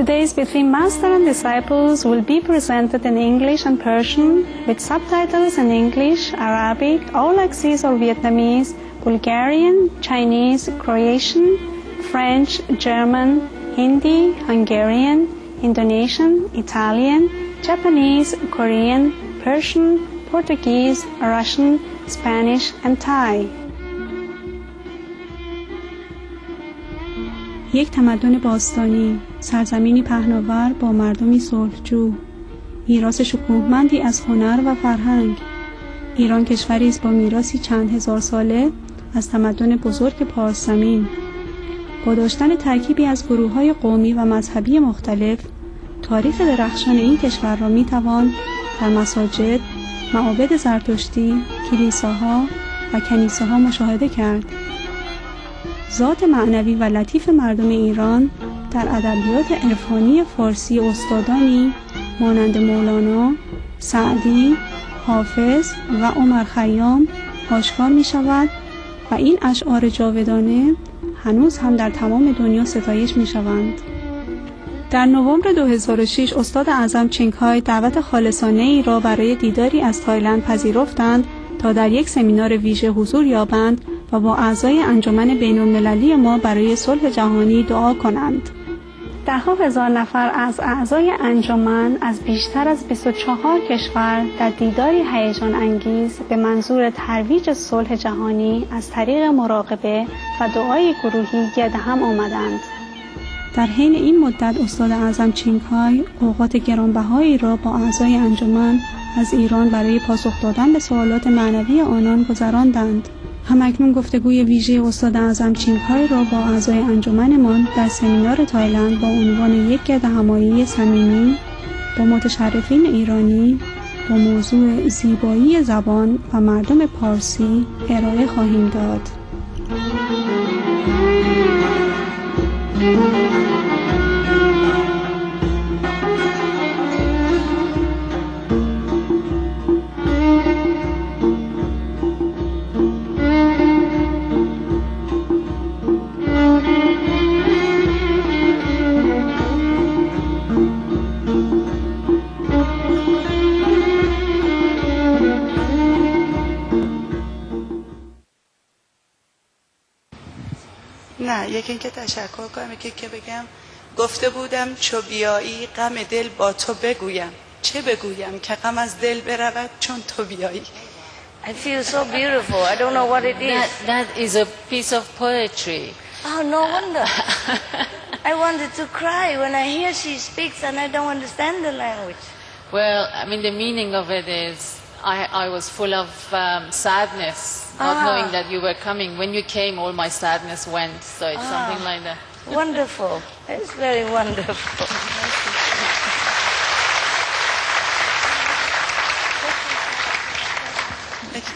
Today's Between Master and Disciples will be presented in English and Persian with subtitles in English, Arabic, Aulacese or Vietnamese, Bulgarian, Chinese, Croatian, French, German, Hindi, Hungarian, Indonesian, Italian, Japanese, Korean, Persian, Portuguese, Russian, Spanish and Thai. یک تمدن باستانی، سرزمینی پهناور با مردمی صلحجو، میراث شکوهمندی از هنر و فرهنگ. ایران کشوری است با میراثی چند هزار ساله از تمدن بزرگ پارس زمین. با داشتن ترکیبی از گروه‌های قومی و مذهبی مختلف، تاریخ درخشان این کشور را می‌توان در مساجد، معابد زرتشتی، کلیساها و کنیسه‌ها مشاهده کرد. ذات معنوی و لطیف مردم ایران در ادبیات عرفانی فارسی استادانی مانند مولانا، سعدی، حافظ و عمر خیام آشکار می شود و این اشعار جاودانه هنوز هم در تمام دنیا ستایش می شوند. در نوامبر 2006 استاد اعظم چینگهای دعوت خالصانه ای را برای دیداری از تایلند پذیرفتند تا در یک سمینار ویژه حضور یابند و با اعضای انجمن بین‌المللی ما برای صلح جهانی دعا کنند. ده‌ها هزار نفر از اعضای انجمن از بیشتر از 24 کشور در دیداری هیجان انگیز به منظور ترویج صلح جهانی از طریق مراقبه و دعای گروهی گرد هم آمدند. در حین این مدت استاد اعظم چینگهای اوقات گرانبهایی را با اعضای انجمن از ایران برای پاسخ دادن به سوالات معنوی آنان گذراندند. همکنون گفتگوی ویژه استاد اعظم چینگهای را با اعضای انجمنمان در سمینار تایلند با عنوان یک گردهمایی صمیمی با متشرفین ایرانی با موضوع زیبایی زبان و مردم پارسی ارائه خواهیم داد. نه، یکی اینکه تشکر کنم، یکی که بگم گفته بودم چو بیایی غم دل با تو بگویم. چه بگویم که غم از دل برود چون تو بیایی. I feel so beautiful. I don't know what it is. That is a piece of poetry. Oh, no wonder. I wanted to cry when I hear she speaks and I don't understand the language. Well, I mean, the meaning of it is I was full of sadness, not knowing that you were coming. When you came, all my sadness went. So it's something like that. Wonderful. It's very wonderful.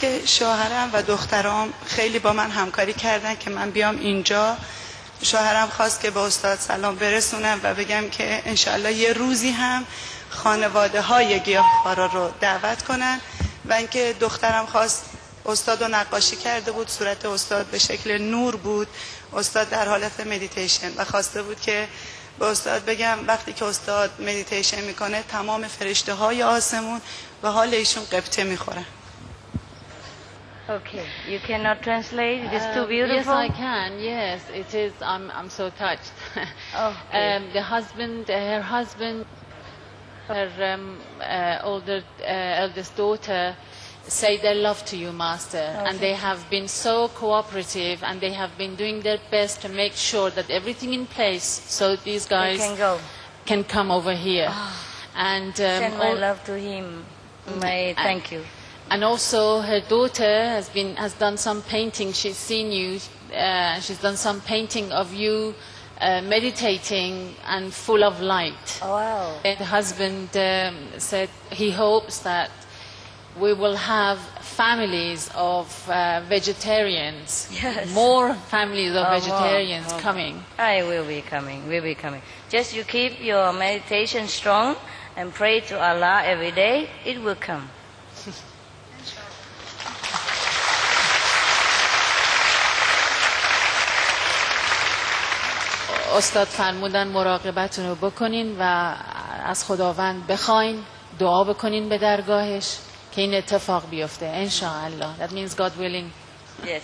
که شوهرم و دخترام خیلی با من همکاری کردن که من بیام اینجا. شوهرم خواست که به استاد سلام برسونم و بگم که انشالله یه روزی هم خانواده های گیاهخوارا رو دعوت کنن و اینکه دخترم خواست، استاد رو نقاشی کرده بود، صورت استاد به شکل نور بود، استاد در حالت مدیتیشن و خواسته بود که به استاد بگم وقتی که استاد مدیتیشن میکنه تمام فرشته های آسمون به حال ایشون قبطه میخورن. Okay, you cannot translate. It is too beautiful. Yes, I can. Yes, it is. I'm so touched. Okay. The husband, her husband, her eldest daughter say their love to you, Master, and they have been so cooperative and they have been doing their best to make sure that everything in place so these guys can come over here. And send my love to him. My thank you. And also her daughter has done some painting. She's seen you. She's done some painting of you meditating and full of light. Oh, wow. And the husband said he hopes that we will have families of vegetarians. Yes. More families of vegetarians coming. I will be coming. We'll be coming. Just you keep your meditation strong and pray to Allah every day. It will come. استاد فرمودن مراقبتون رو بکنین و از خداوند بخواین، دعا بکنین به درگاهش که این اتفاق بیفته انشاءالله. That means God willing. Yes.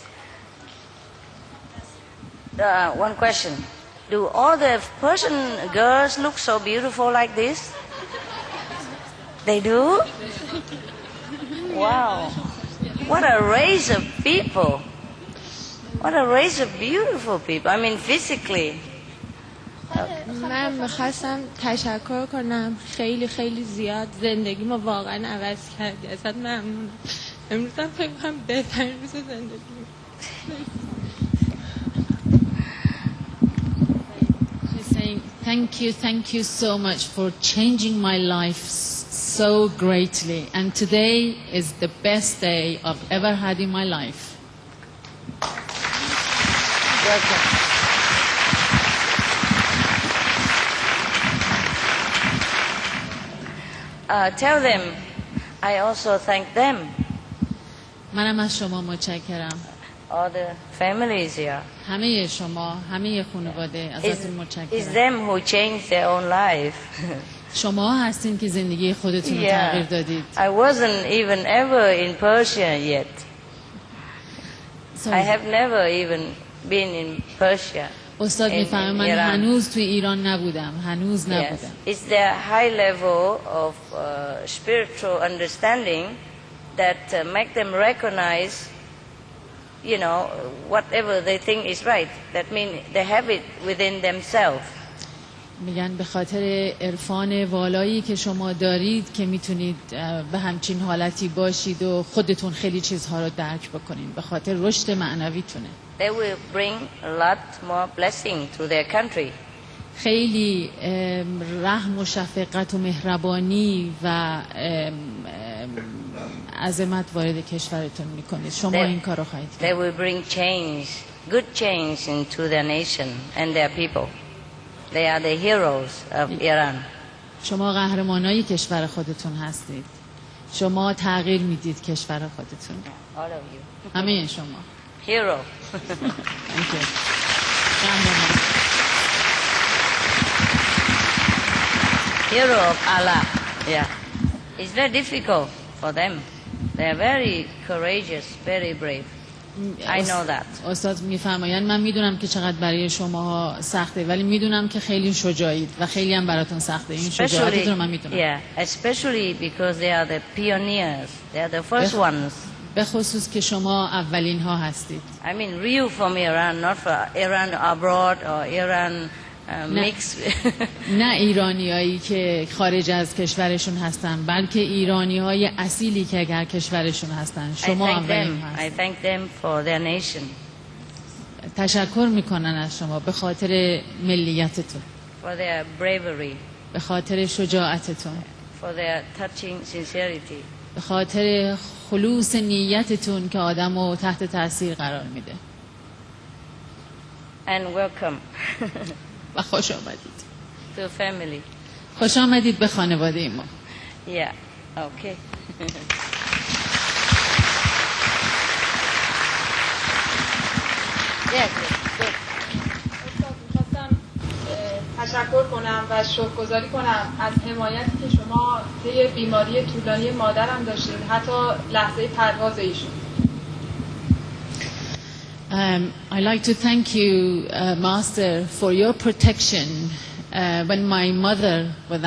One question. Do all the Persian girls look so beautiful like this? They do? Wow. What a race of people. What a race of beautiful people. I mean physically. من میخواستم تشکر کنم، خیلی خیلی زیاد زندگیمو واقعا عوض کردی، ازت ممنونم. امروز هم فکر کنم بهترین روز زندگیم. She's saying thank you so much for changing my life so greatly, and today is the best day I've ever had in my life. Welcome. Tell them, I also thank them. منم از شما متشکرم. All the families here. همه شما، همه خانواده ازتون It's متشکرم. them who changed their own life. شما هستین که زندگی خودتون رو تغییر دادید. I wasn't even ever in Persia yet. I have never even been in Persia. استاد میفهمه من هنوز توی ایران نبودم، هنوز نبودم. It's their high level of spiritual understanding that make them recognize, you know, whatever they think is right. That means they have it within themselves. میگن به خاطر عرفان والایی که شما دارید که میتونید به همچین حالتی باشید و خودتون خیلی چیزها رو درک بکنید، به خاطر رشد معنویتونه. They will bring a lot more blessing to their country. خیلی رحم و شفقت و مهربانی و عظمت وارد کشورتون میکنید. شما این کار رو خواهید کرد. They will bring change, good change into their nation and their people. They are the heroes of Iran. شما قهرمانای کشور خودتون هستید. شما تغییر میدید کشور خودتون. All of you. همه شما. Hero. Thank you. قهرمان. Hero of Allah. Yeah. It's very difficult for them. They are very courageous, very brave. I know that. استاد میفرمایند من میدونم که چقدر برای شماها سخته، ولی میدونم که خیلی شجاعید و خیلی هم براتون سخته. این شجاعتتون رو من میدونم. Yeah, especially because they are the pioneers. They are the first ones. به خصوص که شما اولین ها هستید. I mean real from Iran, not from Iran abroad or Iran mix. نه ایرانیایی که خارج از کشورشون هستن، بلکه ایرانی‌های اصیلی که اگر کشورشون هستن. شما اولین هستید. I thank them for their nation. تشکر میکنن از شما به خاطر ملیتتون. For their bravery. به خاطر شجاعتتون. For their touching sincerity. به خاطر خلوص نیتتون که آدمو تحت تاثیر قرار میده. And welcome. و خوش آمدید. To family. خوش آمدید به خانواده ما. Yeah. Okay. تشکر کنم و شکرگزاری کنم از حمایتی که شما طی بیماری طولانی مادرم داشتید، حتی لحظه پرواز ایشون. I'd like to thank you, Master, for your protection. When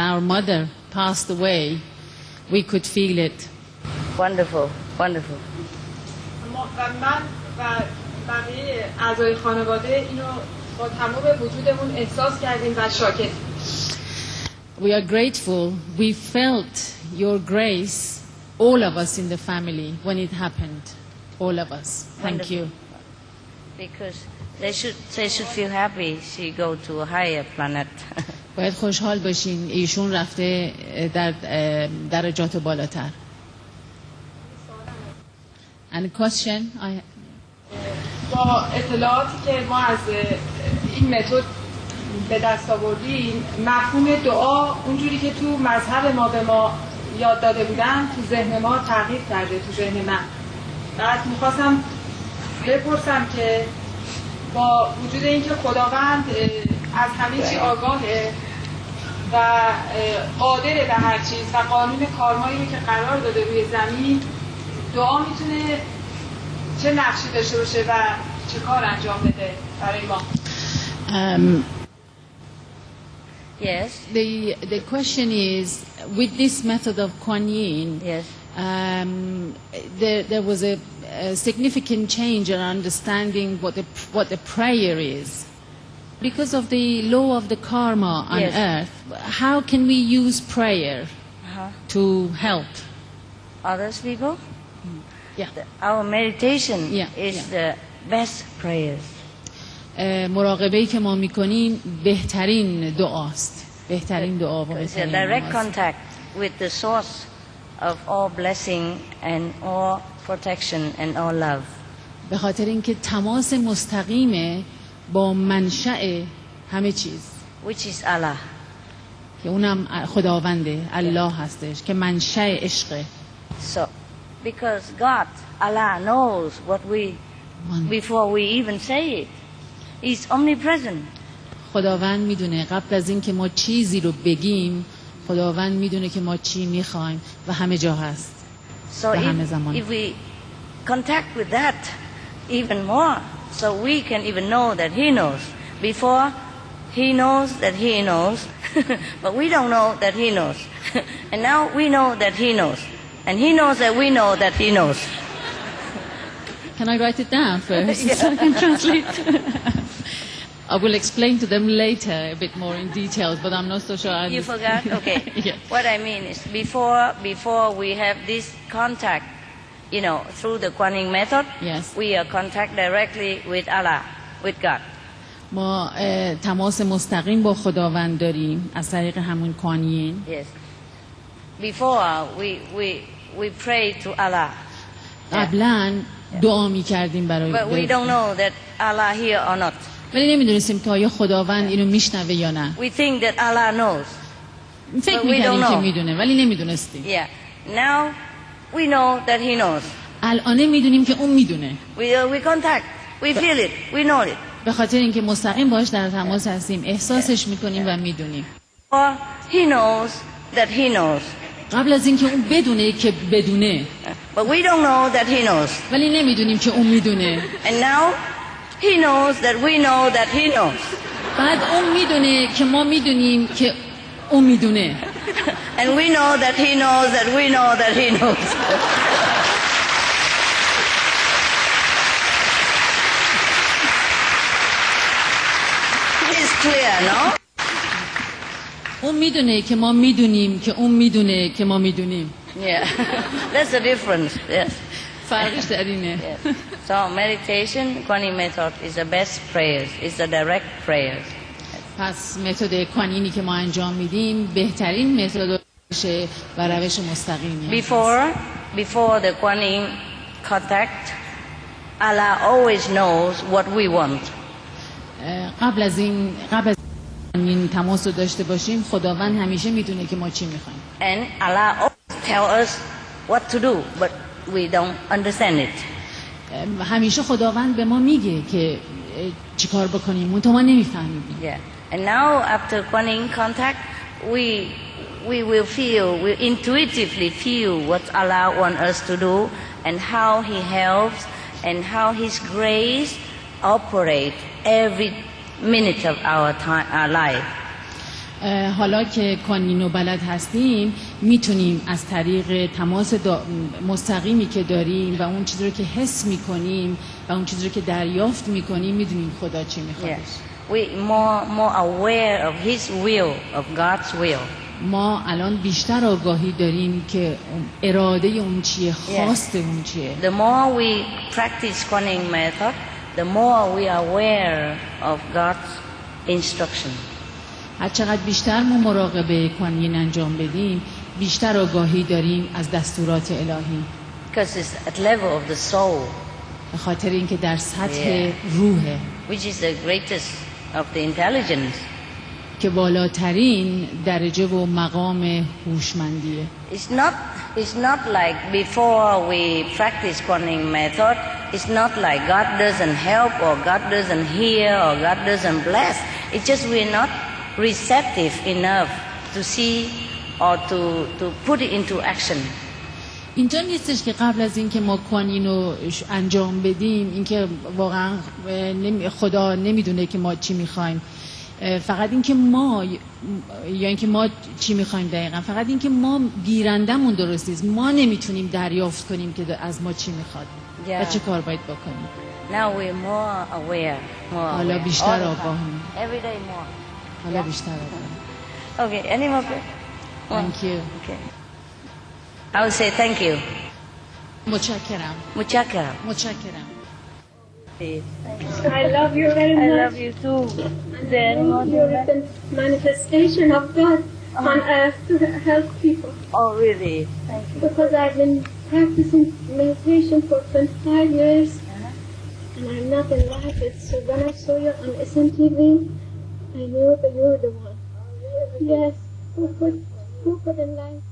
our mother passed away, we could feel it. Wonderful, wonderful. و من و بقیه اعضای خانواده اینو با تمام وجودمون احساس کردیم و شاکریم. We are grateful. We felt your grace, all of us in the family, when it happened. All of us. Thank Wonderful. you. Because they should feel happy she go to a higher planet. باید خوشحال باشین ایشون رفته در درجات بالاتر. And question با اطلاعاتی که ما از این متد به دست آوردیم، مفهوم دعا اونجوری که تو مذهب ما به ما یاد داده بودن تو ذهن ما تغییر کرده، تو ذهن من. بعد میخواستم بپرسم که با وجود اینکه خداوند از همه چی آگاهه و قادر به هر چیز و قانون کارمایی رو که قرار داده روی زمین، دعا میتونه چه نقشی داشته باشه و چه کار انجام بده برای ما. Yes. The question is, with this method of Kuan Yin, Yes. There was a significant change in understanding what the prayer is. Because of the law of the karma on Yes. earth, how can we use prayer to help Others people? Yeah. Our meditation is Yeah. the best prayers. مراقبه‌ای که ما میکنیم بهترین دعاست، بهترین دعا و It's a بهترین direct نماز. contact with the source of all blessing and all protection and all love. به خاطر اینکه تماس مستقیمه با منشأ همه چیز Which is Allah. که اونم خداونده، الله هستش که منشأ عشقه. So, because God, Allah knows what we, before we even say it. He's omnipresent. خداوند میدونه قبل از این که ما چیزی رو بگیم، خداوند میدونه که ما چی میخوایم و همه جا هست. So if we contact with that even more, so we can even know that He knows. Before, He knows that He knows, but we don't know that He knows. And now we know that He knows. And He knows that we know that He knows. Can I write it down first so I can translate? I will explain to them later a bit more in details, but I'm not so sure I You forgot? Okay. Yeah. What I mean is before we have this contact, you know, through the Kuan Yin method, Yes. we are contact directly with Allah, with God. ما تماس مستقیم با خداوند داریم از طریق همون کوان یین. Yes. Before we pray to Allah. قبلا دعا می کردیم برای But we don't know that Allah here or not. ولی نمیدونستیم که آیا خداوند اینو میشنوه یا نه. We think that Allah knows. فکر But we میکردیم don't که know. میدونه ولی نمیدونستیم. Yeah. Now we know that He knows. الان میدونیم که اون میدونه. We contact. We feel it. We know it. به خاطر اینکه مستقیم باهاش در تماس هستیم، احساسش میکنیم و میدونیم. Or He knows that He knows. قبل از اینکه اون بدونه که بدونه. But we don't know that He knows. ولی نمیدونیم که اون میدونه. And now He knows that we know that He knows. بعد اون میدونه که ما میدونیم که اون میدونه. And we know that He knows that we know that He knows. It's clear, no? اون میدونه که ما میدونیم که اون میدونه که ما میدونیم. Yeah. That's the difference. Yes. فرقش در اینه. Yes. So meditation, Kuan Yin method is the best prayers. It's the direct prayers. پس متد کوانینی که ما انجام میدیم بهترین متد و روش مستقیمیه. Before the Kuan Yin contact, Allah always knows what we want. قبل از این تماس رو داشته باشیم خداوند همیشه میدونه که ما چی میخوایم. And Allah always tell us what to do, but we don't understand it. همیشه خداوند به ما میگه که چیکار بکنیم، اون تو ما نمیفهمیم. Yeah. And now after Kuan Yin contact, we will feel, we intuitively feel what Allah wants us to do and how He helps and how His grace operates every minute of our life. حالا که کانینو بلد هستیم میتونیم از طریق تماس مستقیمی که داریم و اون چیزی رو که حس میکنیم و اون چیزی رو که دریافت میکنیم میدونیم خدا چی میخواد. We more aware of His will, of God's will. ما الان بیشتر آگاهی داریم که اراده اون چیه، خواست اون چیه. The more we practice Kuan Yin method, the more we are aware of God's instruction. هر چقدر بیشتر ما مراقبه کوان یین انجام بدیم بیشتر آگاهی داریم از دستورات الهی. Because it's at level of the soul. به خاطر اینکه در سطح روحه. Which is the greatest of the intelligence. که بالاترین درجه و مقام هوشمندیه. It's not like before we practice Kuan Yin method, it's not like God doesn't help or God doesn't hear or God doesn't bless. It's just we're not receptive enough to see or to put it into action. اینجا نیستش که قبل از اینکه ما کانینو انجام بدیم اینکه واقعا خدا نمیدونه که ما چی میخوایم، فقط اینکه ما یا اینکه ما چی میخوایم دقیقا، فقط اینکه ما گیرندمون درست نیست، ما نمیتونیم دریافت کنیم که از ما چی میخواد و چه کار باید بکنیم. Now we're more aware. حالا بیشتر آگاهیم. Every day more. حالا بیشتر آگاهیم. Okay, any more questions? Thank you. Okay. I will say thank you. متشکرم. متشکرم. I love you very much. I love you too. Then you're the manifestation of God on earth to help people. Oh, really? Thank you. Because I've been practicing meditation for 25 years, and I'm not in life. So when I saw you on SMTV, I knew that you were the one. Yes, who put in life.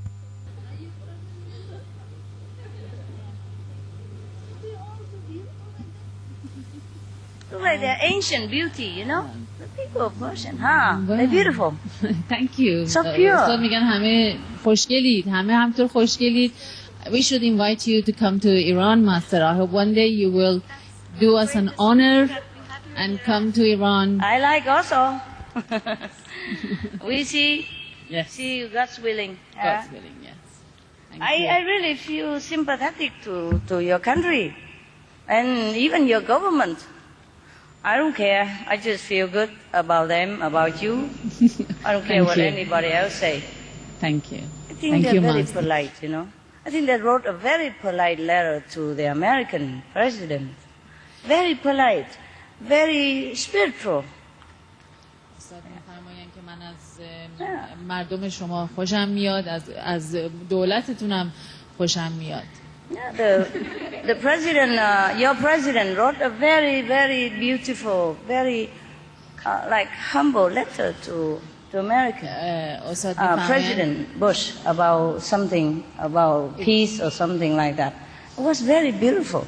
Look like they're ancient beauty, you know? The people of Persian, huh? They're beautiful. Thank you. So pure. استاد میگن همه خوشگلید، همه همطور خوشگلید. We should invite you to come to Iran, Master. I hope one day you will do us an honor and come to Iran. I like also. We see. Yes. See, God's willing. God's willing, yes. Thank you. I really feel sympathetic to your country and even your government. I don't care. I just feel good about them, about you. I don't care what anybody else say. Thank you. I think they're very polite, you know. I think they wrote a very polite letter to the American president. Very polite, very spiritual. من از مردم شما خوشم میاد، از دولتتونم خوشم میاد. The president, your president wrote a very, very beautiful, very like humble letter to America. President Bush about something, about peace or something like that. It was very beautiful.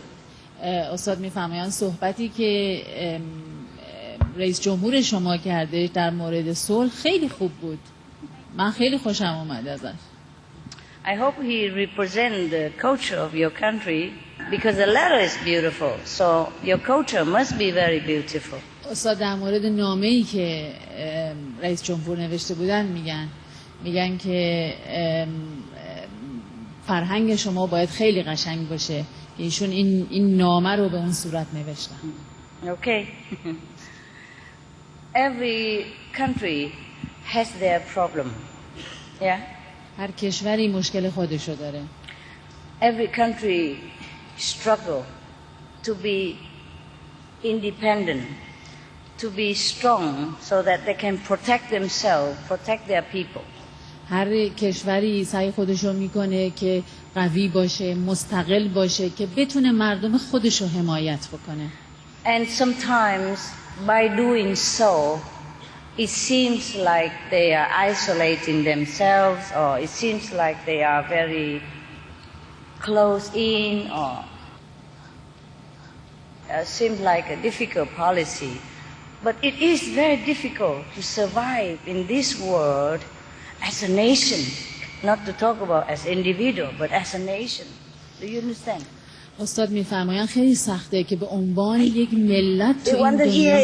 استاد میفرمایند صحبتی که رئیس جمهور شما کرده در مورد صلح خیلی خوب بود. من خیلی خوشم اومد ازش. I hope he represents the culture of your country because the letter is beautiful. So your culture must be very beautiful. استاد در مورد نامه‌ای که رئیس جمهور نوشته بودن میگن که فرهنگ شما باید خیلی قشنگ باشه. ایشون این نامه رو به اون صورت نوشتن. Okay. Every country has their problem. Yeah. هر کشوری مشکل خودشو داره. Every country struggle to be independent, to be strong so that they can protect themselves, protect their people. هر کشوری سعی خودشو میکنه که قوی باشه، مستقل باشه که بتونه مردم خودشو حمایت بکنه. And sometimes by doing so it seems like they are isolating themselves, or it seems like they are very close in, or seems like a difficult policy. But it is very difficult to survive in this world as a nation, not to talk about as individual, but as a nation. Do you understand? استاد میفرمایند خیلی سخته که به عنوان یک ملت تو این دنیا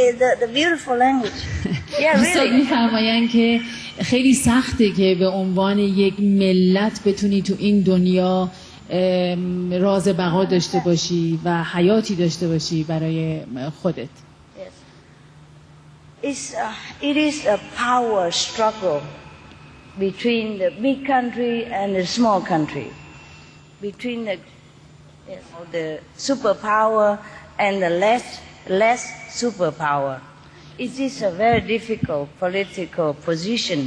استاد میفرمایند که خیلی سخته که به عنوان یک ملت بتونی تو این دنیا راز بقا داشته باشی و حیاتی داشته باشی برای خودت. It is a power struggle between the big country and the small country, between the superpower and the less superpower. It is a very difficult political position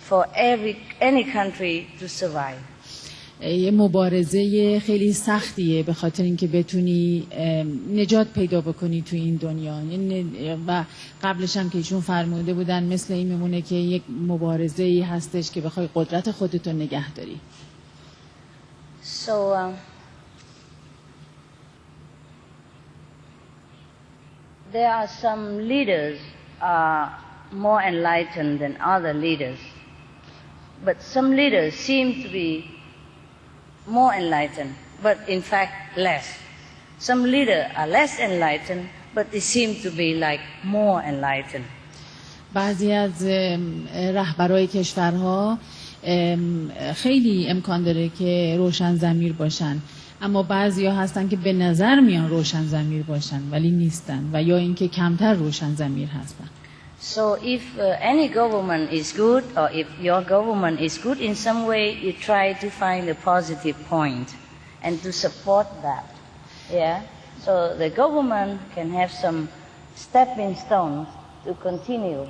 for any country to survive. یه مبارزه خیلی سختیه به خاطر اینکه بتونی نجات پیدا بکنی تو این دنیا. و قبلش هم که ایشون فرموده بودن مثل این میمونه که یک مبارزه ای هستش که بخوای قدرت خودتو نگه داری. So there are some leaders more enlightened than other leaders. But some leaders seem to be more enlightened, but in fact less. Some leaders are less enlightened, but they seem to be like more enlightened. بعضی از رهبرای کشورها خیلی امکان داره که روشن ضمیر باشن، اما بعضیا هستن که به نظر میان روشن ضمیر باشن ولی نیستن، و یا اینکه کمتر روشن ضمیر هستن. So if any government is good, or if your government is good in some way, you try to find a positive point and to support that. Yeah? So the government can have some stepping stones to continue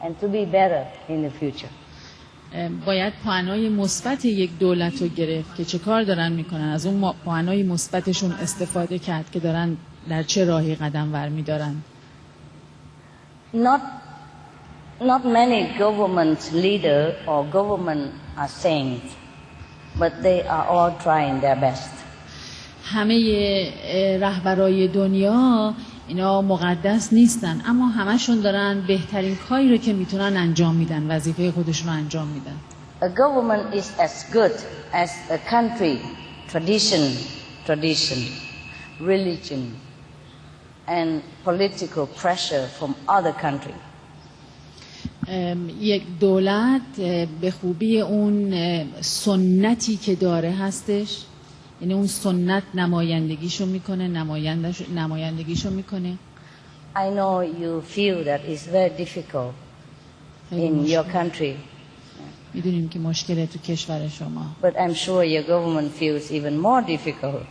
and to be better in the future. باید پوانای مثبت یک دولت رو گرفت که چه کار دارن میکنن، از اون پوانای مثبتشون استفاده کرد که دارن در چه راهی قدم ور میدارن. Not many government leader or government are saints, but they are all trying their best. همه رهبرای دنیا اینا مقدس نیستن، اما همشون دارن بهترین کاری رو که میتونن انجام میدن، وظیفه خودشون رو انجام میدن. A government is as good as a country, tradition, religion, and political pressure from other countries. یک دولت به خوبی اون سنتی که داره هستش، یعنی اون سنت نمایندگیشو میکنه. I know you feel that it's very difficult in your country. میدونیم که مشکل تو کشور شما. But I'm sure your government feels even more difficult.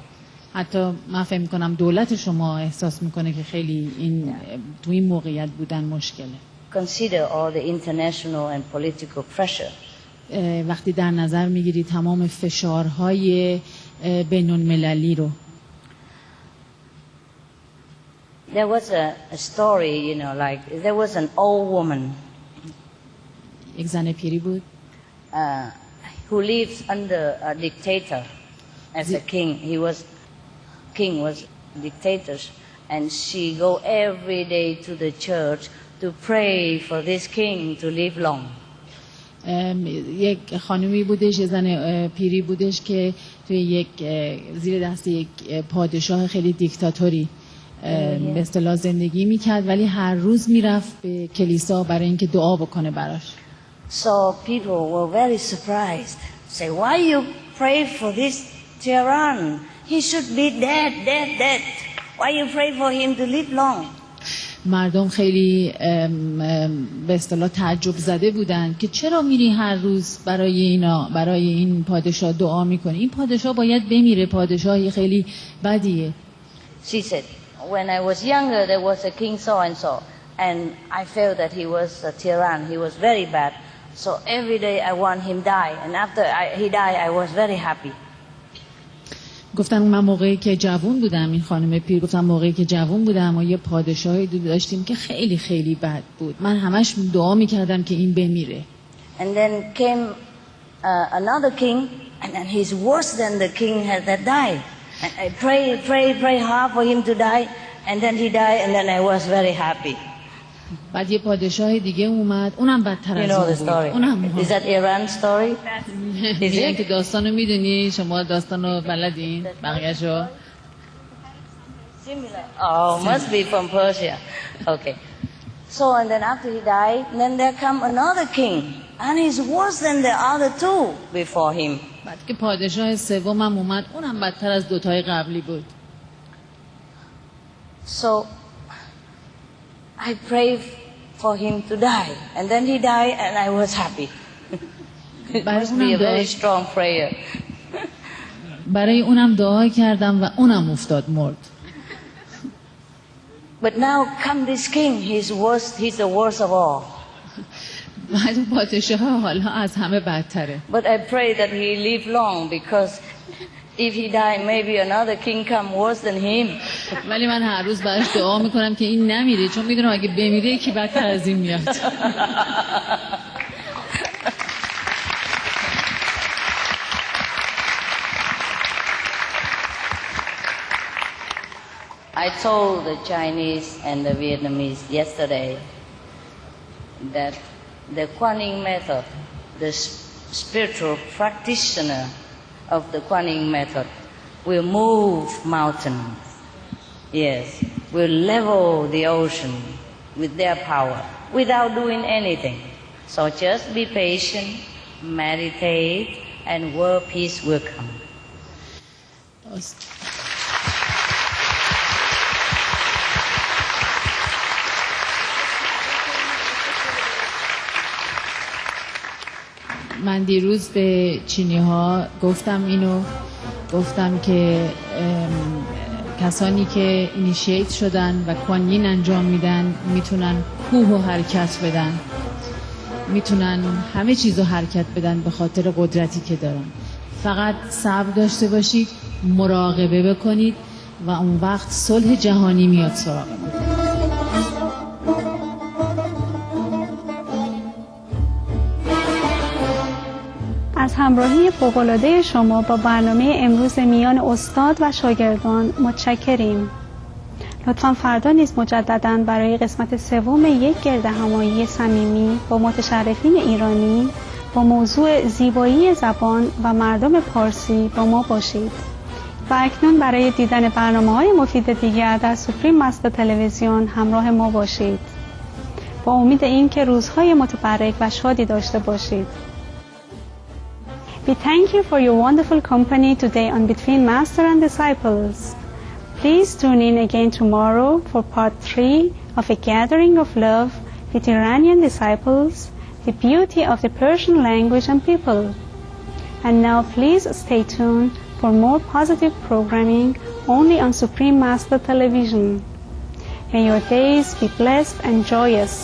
حتی من فکر میکنم دولت شما احساس میکنه که خیلی این تو این موقعیت بودن مشکله. Consider all the international and political pressure. وقتی در نظر میگیری تمام فشارهای بین المللی رو. There was a story, like there was an old woman. یک زن پیری بود. Who lives under a dictator as a king. King was dictators, and she go every day to the church to pray for this king to live long. یک خانمی بودش، یه زن پیری بودش که توی زیر دست یک پادشاه خیلی دیکتاتوری به اصطلاح زندگی میکرد، ولی هر روز میرفت به کلیسا برای اینکه دعا بکنه براش. So people were very surprised. Say, why you pray for this tyrann? He should be dead. Why you pray for him to live long? مردم خیلی به اصطلاح تعجب زده بودن که چرا میری هر روز برای این پادشاه دعا میکنی؟ این پادشاه باید بمیره، پادشاهی خیلی بدیه. She said, when I was younger there was a king so and I felt that he was a tyrann. He was very bad. So every day I want him die, and after he died I was very happy. گفتن من موقعی که جوان بودم، این خانم پیر گفتن موقعی که جوان بودم و یه پادشاهی داشتیم که خیلی خیلی بد بود، من همش دعا میکردم که این بمیره. And then came another king, and he's worse than the king that died. And I pray hard for him to die, and then he died, and then I was very happy. بعد یه پادشاه دیگه اومد، اونم بدتر از اون بود. اونم Is that Iran story? میگن که داستانو میدونی، شما داستانو بلدین بقیه‌شو؟ Similar. Oh, must be from Persia. Okay. So and then after he died, then there come another king, and he's worse than the other two before him. بعد که پادشاه سومم اومد، اونم بدتر از دوتای قبلی بود. So I prayed for him to die, and then he died, and I was happy. It must be a very strong prayer. برای اونم دعا کردم و اونم افتاد مرد. But now come this king, he's the worst of all. بعد پادشاه حالا از همه بدتره. But I pray that he live long, because if he die, maybe another king come worse than him. ولی من هر روز براش دعا میکنم که این نمیره، چون میدونم اگه بمیره یکی بدتر از این میاد. I told the Chinese and the Vietnamese yesterday that the Kuan method, the spiritual practitioner of the Kuan method, will move mountains. Yes, will level the ocean with their power without doing anything. So just be patient, meditate, and world peace will come. من دیروز به چینی ها گفتم که کسانی که اینیشیت شدن و کوانین انجام میدن میتونن کوه و حرکت بدن، میتونن همه چیزو حرکت بدن به خاطر قدرتی که دارن. فقط صبر داشته باشید، مراقبه بکنید و اون وقت صلح جهانی میاد سراغتون. از همراهی فوق‌العاده شما با برنامه امروز میان استاد و شاگردان متشکریم. لطفاً فردا نیز مجدداً برای قسمت سوم یک گردهمایی صمیمی با متشرفین ایرانی با موضوع زیبایی زبان و مردم پارسی با ما باشید. و اکنون برای دیدن برنامه‌های مفید دیگر در سوپریم مستر تلویزیون همراه ما باشید. با امید اینکه روزهای متبرک و شادی داشته باشید. We thank you for your wonderful company today on Between Master and Disciples. Please tune in again tomorrow for part 3 of A Gathering of Love with Iranian Disciples, the beauty of the Persian language and people. And now please stay tuned for more positive programming only on Supreme Master Television. May your days be blessed and joyous.